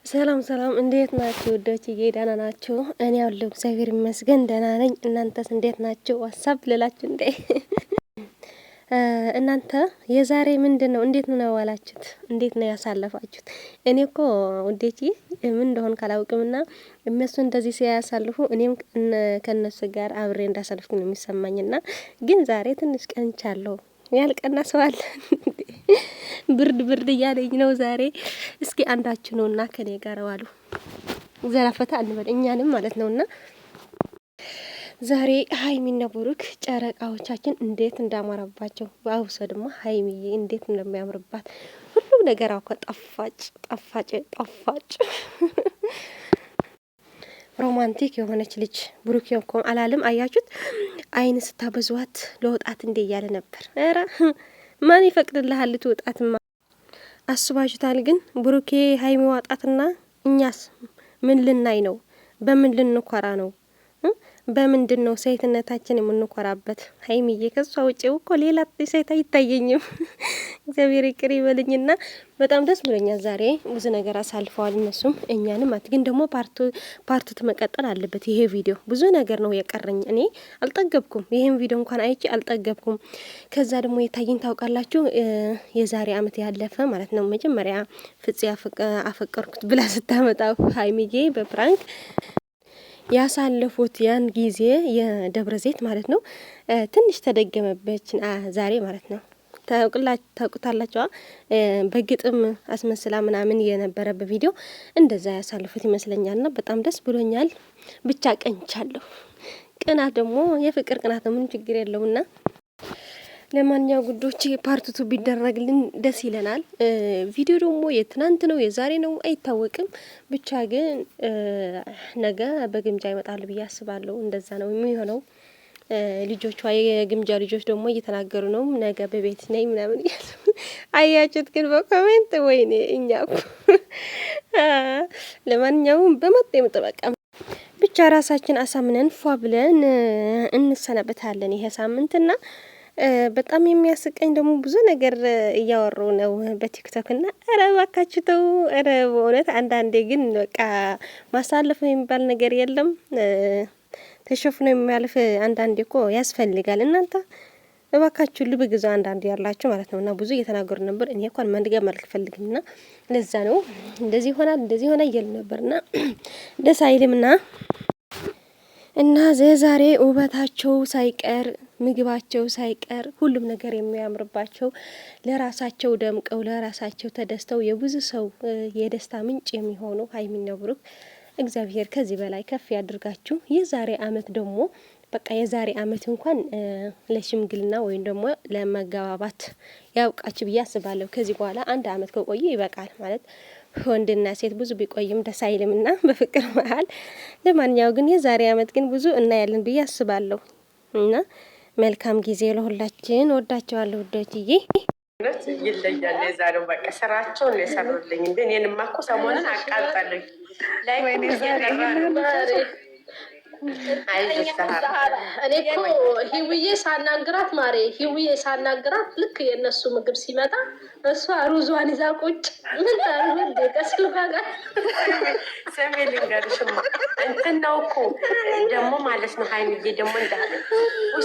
ሰላም ሰላም፣ እንዴት ናችሁ ውዶችዬ? ደህና ናችሁ? እኔ ያለው እግዚአብሔር ይመስገን ደህና ነኝ። እናንተስ እንዴት ናችሁ? ዋትስአፕ ልላችሁ እንዴ? እናንተ የዛሬ ምንድነው? እንዴት ነው ዋላችሁት? እንዴት ነው ያሳለፋችሁት? እኔ እኮ ውዶችዬ ምን እንደሆነ ካላውቅምና እነሱ እንደዚህ ሲያሳልፉ እኔም ከነሱ ጋር አብሬ እንዳሳልፍኩ ነው የሚሰማኝና ግን ዛሬ ትንሽ ቀንቻለሁ። ያልቀና ሰው አለ። ብርድ ብርድ እያለኝ ነው ዛሬ። እስኪ አንዳችሁ ነውና ከኔ ጋር ዋሉ ዘራፈታ እንበል እኛንም ማለት ነውና ዛሬ ሀይሚና ብሩክ ጨረቃዎቻችን እንዴት እንዳማረባቸው በአውሰ ደግሞ ሀይሚዬ እንዴት እንደሚያምርባት ሁሉም ነገር አውቀ ጣፋጭ ሮማንቲክ የሆነች ልጅ ብሩክ እንኳን አላለም። አያችሁት? አይን ስታበዟት ለወጣት እንዴ እያለ ነበር። ኧረ ማን ይፈቅድልሃል ልትወጣትማ? አስባችሁታል? ግን ብሩኬ ሀይሚ ዋጣትና እኛስ ምን ልናይ ነው? በምን ልንኮራ ነው? በምንድን ነው ሴትነታችን የምንኮራበት? ሀይሚዬ ከሷ ውጪ እኮ ሌላ ሴት አይታየኝም። እግዚአብሔር ይቅር ይበልኝና በጣም ደስ ብሎኛል። ዛሬ ብዙ ነገር አሳልፈዋል እነሱም እኛንም ግን ደግሞ ፓርቱ መቀጠል አለበት። ይሄ ቪዲዮ ብዙ ነገር ነው የቀረኝ። እኔ አልጠገብኩም። ይሄን ቪዲዮ እንኳን አይቼ አልጠገብኩም። ከዛ ደግሞ የታየኝ ታውቃላችሁ፣ የዛሬ አመት ያለፈ ማለት ነው መጀመሪያ ፍጽ አፈቀርኩት ብላ ስታመጣ ሀይሚዬ በፕራንክ ያሳለፉት ያን ጊዜ የደብረ ዘይት ማለት ነው ትንሽ ተደገመበች ዛሬ ማለት ነው። ታውቁታላችሁ። በግጥም አስመስላ ምናምን የነበረ በቪዲዮ እንደዛ ያሳልፉት ይመስለኛልና በጣም ደስ ብሎኛል። ብቻ ቀንቻለሁ። ቅናት ደግሞ የፍቅር ቅናት ነው፣ ምን ችግር የለውና ለማንኛው ጉዶች ፓርቱቱ ቢደረግልን ደስ ይለናል። ቪዲዮ ደግሞ የትናንት ነው የዛሬ ነው አይታወቅም። ብቻ ግን ነገ በግምጃ ይመጣል ብዬ አስባለሁ። እንደዛ ነው የሚሆነው። ልጆቿ የግምጃ ልጆች ደግሞ እየተናገሩ ነው ነገ በቤት ነኝ ምናምን እያሉ አያችሁት? ግን በኮሜንት ወይኔ እኛ ለማንኛውም በመጣ የምጠበቃ ብቻ ራሳችን አሳምነን ፏ ብለን እንሰነበታለን ይሄ ሳምንትና በጣም የሚያስቀኝ ደግሞ ብዙ ነገር እያወሩ ነው በቲክቶክ እና ኧረ እባካችሁ ተው። ኧረ በእውነት አንዳንዴ ግን በቃ ማሳለፍ የሚባል ነገር የለም። ተሸፍኖ የሚያልፍ አንዳንዴ እኮ ያስፈልጋል። እናንተ እባካችሁ ልብ ግዙ አንዳንዴ ያላችሁ ማለት ነውና ብዙ እየተናገሩ ነበር። እኔ እንኳን መንገር አልፈልግምና ለዛ ነው እንደዚህ ሆነ እያሉ ነበርና ደስ አይልምና እና ዛሬ ውበታቸው ሳይቀር ምግባቸው ሳይቀር ሁሉም ነገር የሚያምርባቸው ለራሳቸው ደምቀው ለራሳቸው ተደስተው የብዙ ሰው የደስታ ምንጭ የሚሆኑ ሀይሚና ብሩክ እግዚአብሔር ከዚህ በላይ ከፍ ያድርጋችሁ። የዛሬ አመት ደግሞ በቃ የዛሬ አመት እንኳን ለሽምግልና ወይም ደግሞ ለመጋባባት ያውቃችሁ ብዬ አስባለሁ። ከዚህ በኋላ አንድ አመት ከቆየ ይበቃል ማለት ወንድና ሴት ብዙ ቢቆይም ደስ አይልምና በፍቅር መሀል። ለማንኛው ግን የዛሬ አመት ግን ብዙ እናያለን ብዬ አስባለሁ እና መልካም ጊዜ ለሁላችን። ወዳቸዋለሁ ውዶችዬ። ይለያል። የዛሬው በቃ ስራቸውን የሰሩልኝ እንዴ! እኔንማ እኮ ሰሞኑን አቃጠሉኝ። ላይ እኔ እኮ ሂውዬ ሳናግራት ማሬ ሂውዬ ሳናግራት ልክ የእነሱ ምግብ ሲመጣ እሷ ሩዟን ይዛ ቁጭ ምን ታርጉ ከስልኳ ጋር ሰሜ ልንገርሽማ እንትን ነው እኮ ደግሞ ማለት ነው። ሀይሚዬ ደግሞ እንዳለ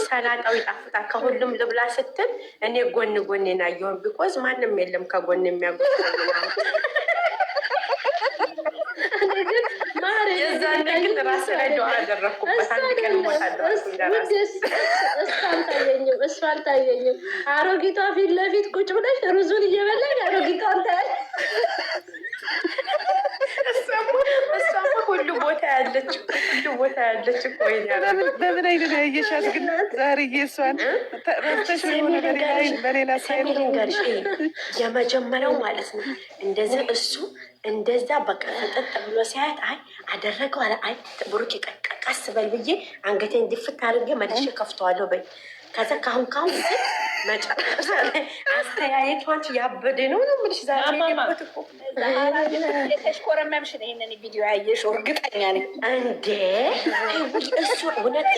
ሰላጣው ይጣፍጣ ከሁሉም ልብላ ስትል እኔ ጎን ናየውን ቢኮዝ ማንም የለም ከጎን የሚያጎል ራስ ላይ ዱዓ አደረኩበት። አንድ ቀን እሱ አልታየኝም። አሮጊቷ ፊት ለፊት ቁጭ ብለሽ ሩዙን እየበላኝ አሮጊቷን ታያል። እሷማ ሁሉ ቦታ ያለች ቆይ በምን አይነት ያየሻት ግን ዛሬ እሷን ረስተሽ ሆነ በሌላ ሳይል ልንገርሽ የመጀመሪያው ማለት ነው እንደዚህ እሱ እንደዛ በቃ ፈጠጥ ብሎ ሲያየት አይ አደረገው አለ አይ ብሩክ ቀስ በል ብዬ አንገቴን ድፍት አድርጌ መልሼ ከፍተዋለሁ በይ። ከዛ ካሁን መጨረሻ ላይ አስተያየቷን ያበደ ነው የምልሽ። ዛሬ እኮ የተሽኮረመምሽ ነው ይሄንን ቪዲዮ ያየሽው እርግጠኛ ነኝ እንዴ? እሱ እውነት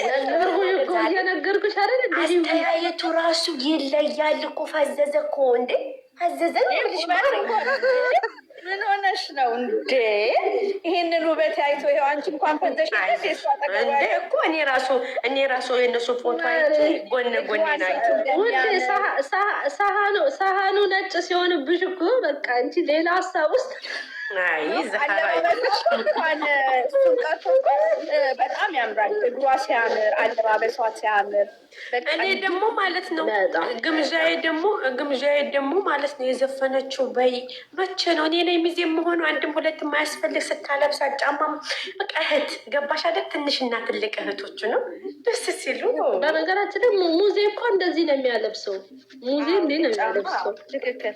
እየነገርኩሽ አይደል? አስተያየቱ ራሱ ይለያል እኮ። ፈዘዘ እኮ እንዴ! ፈዘዘ ነው የምልሽ ማለት ምን ሆነሽ ነው እንዴ? ይሄንን ውበት አይቶ ይኸው አንቺ እንኳን ፈዘሽ እንዴ እኮ እኔ ራሱ የነሱ ፎቶ አይቼ ጎን ናቸው። ሳህኑ ነጭ ሲሆንብሽ እኮ በቃ እንጂ ሌላ ሀሳብ ውስጥ እንኳን በጣም ያምራል። እግሯ ሲያምር፣ አለባበሷ ሲያምር፣ እኔ ደግሞ ማለት ነው ግምዣዬ ደግሞ ማለት ነው የዘፈነችው በይ መቼ ነው እኔ ላይ ሚዜ መሆኑ አንድም ሁለት የማያስፈልግ ስታለብሳ ጫማ በቃ እህት ገባሽ አይደል? ትንሽና ትልቅ እህቶቹ ነው ደስ ሲሉ። በነገራችን ደግሞ ሙዜ እኮ እንደዚህ ነው የሚያለብሰው። ሙዜ እንዲህ ነው የሚያለብሰው። ትክክል።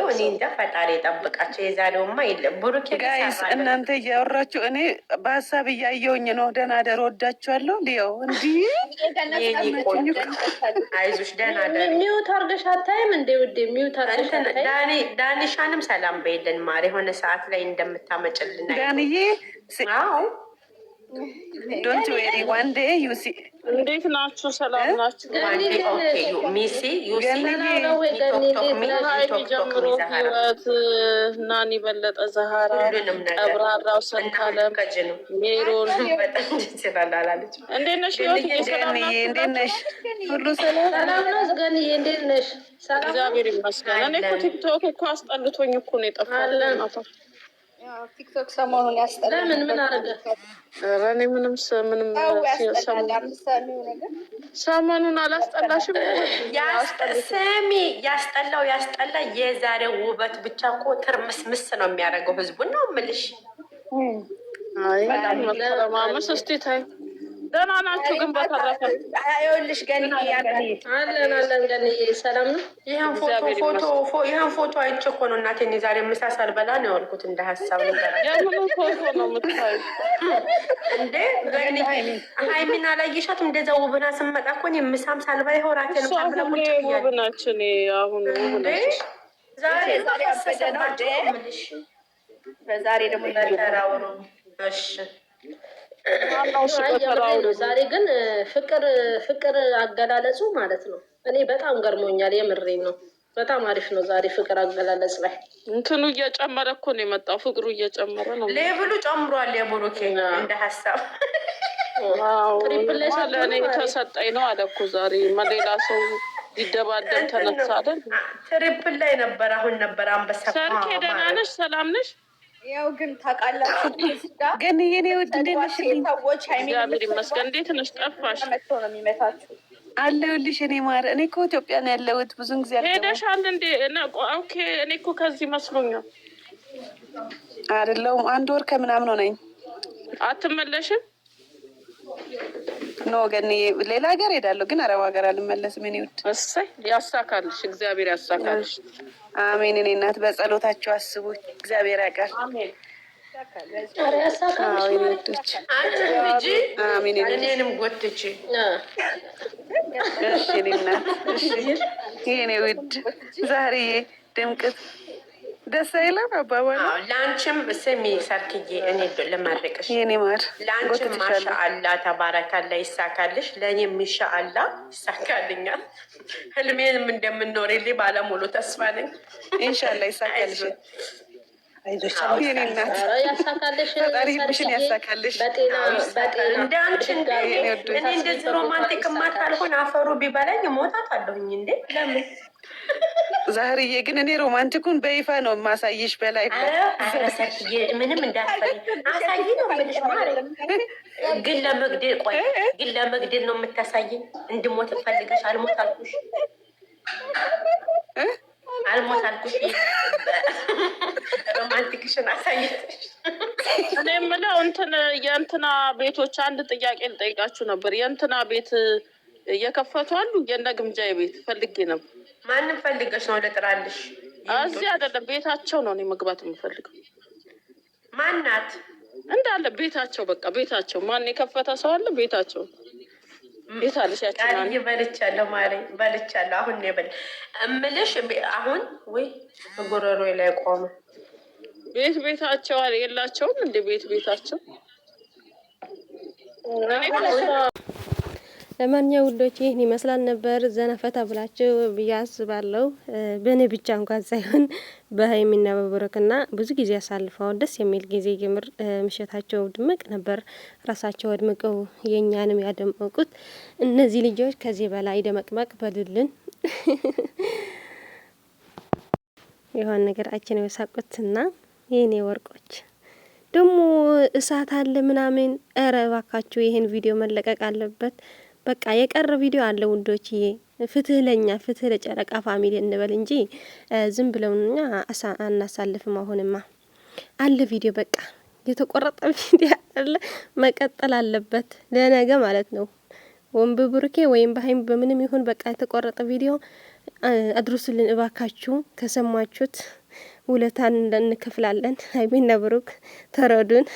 እኔ እንጃ ፈጣሪ የጠብቃቸው። የዛሬውማ የለም። ብሩኬ ጋይስ እናንተ እያወራችሁ እኔ በሀሳብ እያየውኝ ነው። ደህና ደር ወዳችኋለሁ። ሊያው እንዲህ አይዞሽ ደህና ደር። ሚውት አድርገሽ አታይም እንዴ ውዴ? ሚውት አድርገሽ አታይም? ዳኒሻንም ሰላም በይልን ማር የሆነ ሰዓት ላይ እንደምታመጭልን ዳንዬ። ዶንት ዌሪ ዋን ዴይ ዩ ሲ። እንዴት ናችሁ? ሰላም ናችሁ? ሚሲ ጀምሮ ህይወት ናኒ በለጠ፣ ዛህራ፣ ቀብራራው፣ ሰንታለም፣ ሜሮን እንዴት ነሽ? ህይወት እንዴት ነሽ? ሁሉ ሰላም ነው? ዝገንዬ እንዴት ነሽ? እግዚአብሔር ይመስገን። እኔ እኮ ቲክቶክ እኮ አስጠልቶኝ እኮ ነው የጠፋሁት። ቲክቶክ ሰሞኑን ያስጠላል። ምን አረገ? ኧረ እኔ ምንም ሰሞኑን አላስጠላሽም? ስሚ ያስጠላ የዛሬው ውበት ብቻ እኮ ትርምስምስ ነው የሚያደርገው ህዝቡን ነው የምልሽ። መተማመስ እስቲ ታይ። ደህና ናችሁ ግን? በተረፈ ይኸውልሽ ገንዬ አለን ገንዬ ሰላም ነው። ይህን ፎቶ አይቼ እኮ ነው እናቴ እኔ ዛሬ ምሳ ሳልበላ ነው ያልኩት። እንደ ሀሳብ የምንም ፎቶ ነው የምታዩ እንዴ? ሀይሚን አላየሻትም? እንደዛ ውብና ስመጣ እኮ እኔ ምሳም ሳልበላ ይኸው እራቴን ሳልበላ ቁጭ ብያለሁ። ውብናችን አሁን ውብናችን ዛሬ አበደ ነው በዛሬ ደግሞ ተራውሩ። እሺ ዛሬ ግን ፍቅር አገላለጹ ማለት ነው እኔ በጣም ገርሞኛል። የምሬን ነው። በጣም አሪፍ ነው ዛሬ ፍቅር አገላለጽ ላይ እንትኑ እየጨመረ እኮ ነው የመጣው። ፍቅሩ እየጨመረ ነው። ሌብሉ ጨምሯል። የቡሩኬ እንደ ሀሳብ ለእኔ ተሰጠኝ ነው አለ እኮ ዛሬ ሌላ ሰው ሊደባደብ ተነሳ አይደል? ትሪፕል ላይ ነበር። አሁን ነበር አንበሳ። ሰርኬ ደህና ነሽ? ሰላም ነሽ? ያው ግን ታውቃላችሁ ግን የኔ ውድ እንዴት ነሽ? ሰዎች እግዚአብሔር ይመስገን። እንዴት ነሽ? ጠፋሽ። መጥቶ ነው የሚመታችሁ። አለሁልሽ እኔ ማር። እኔ እኮ ኢትዮጵያ ነው ያለሁት ብዙን ጊዜ ሄደሻል እንዴ? ኦኬ። እኔ እኮ ከዚህ መስሎኛል። አይደለሁም። 1 ወር ከምናምን ሆነኝ። አትመለሽም? ኖ ገኒ ሌላ ሀገር ሄዳለሁ ግን አረብ ሀገር አልመለስም። እኔ ውድ እሰይ ያሳካልሽ፣ እግዚአብሔር ያሳካልሽ። አሜን። እኔ እናት በጸሎታችሁ አስቡኝ፣ እግዚአብሔር ያውቃል። አሜን። አሜን። እኔንም ጎትቼ እሺ። እኔ እናት እሺ። የኔ ውድ ዛሬ ድምቅት ደስ አይለም አባባል። ለአንቺም ስሚ ሰርክዬ፣ እኔ ልመርቅሽ የኔ ማር። ለአንቺም ማሻአላ ተባረካላ ይሳካልሽ፣ ለእኔም ኢንሻአላ ይሳካልኛል። ህልሜንም እንደምንኖርልኝ ባለሙሉ ተስፋ ነኝ። ኢንሻአላ ይሳካልሽ። አይዞሽ የኔ እናት፣ ያሳካልሽ፣ ፈጣሪ ልብሽን ያሳካልሽ። እንደ አንቺ እኔ እንደዚህ ሮማንቲክ ካልሆን አፈሩ ቢበላኝ ሞታት አለሁኝ እንዴ? ለምን ዛህርዬ ግን እኔ ሮማንቲኩን በይፋ ነው የማሳይሽ። በላይ ምንም እንዳትፈሪ አሳይ ነው የምልሽ ማለት ግን ለመግደል ነው የምታሳይኝ። እንድሞት ፈልገሽ አልሞት አልኩሽ። ሮማንቲክሽን አሳይተሽ እኔ የምለው የእንትና ቤቶች አንድ ጥያቄ ልጠይቃችሁ ነበር። የእንትና ቤት እየከፈቱ አሉ? የእነ ግምጃዬ ቤት ፈልጌ ነበር። ማንም ፈልገሽ ነው ልጥራልሽ? እዚህ አይደለም ቤታቸው ነው እኔ መግባት የምፈልገው። ማናት? እንዳለ ቤታቸው፣ በቃ ቤታቸው። ማን የከፈተ ሰው አለ? ቤታቸው ቤት አለሽ? ያቺ በልቻለሁ ማሬ በልቻለሁ። አሁን ነው በል እምልሽ። አሁን ወይ ጉሮሮ ላይ ቆመ። ቤታቸው የላቸውም እንደ ቤታቸው ለማንኛውም ውዶች ይህን ይመስላል ነበር። ዘና ፈታ ብላችሁ ብዬ አስባለሁ። በእኔ ብቻ እንኳን ሳይሆን በሀይሚና በብሩክና ብዙ ጊዜ አሳልፈዋል። ደስ የሚል ጊዜ የምር ምሽታቸው ድምቅ ነበር። ራሳቸው አድምቀው የእኛንም ያደመቁት እነዚህ ልጆች ከዚህ በላይ ደመቅመቅ በሉልን። የሆነ ነገራችን የሳቁትና የኔ ወርቆች ደግሞ እሳት አለ ምናምን። ኧረ እባካችሁ ይሄን ቪዲዮ መለቀቅ አለበት። በቃ የቀረ ቪዲዮ አለ ውዶችዬ። ፍትህ ለኛ ፍትህ ለጨረቃ ፋሚሊ እንበል እንጂ ዝም ብለውኛ አናሳልፍም። አሁንማ አለ ቪዲዮ በቃ የተቆረጠ ቪዲዮ አለ መቀጠል አለበት ለነገ ማለት ነው። ወይም በብሩኬ ወይም በሀይሚ በምንም ይሁን በቃ የተቆረጠ ቪዲዮ አድርሱልን እባካችሁ። ከሰማችሁት ውለታን እንከፍላለን። ሀይሚና ብሩክ ተረዱን።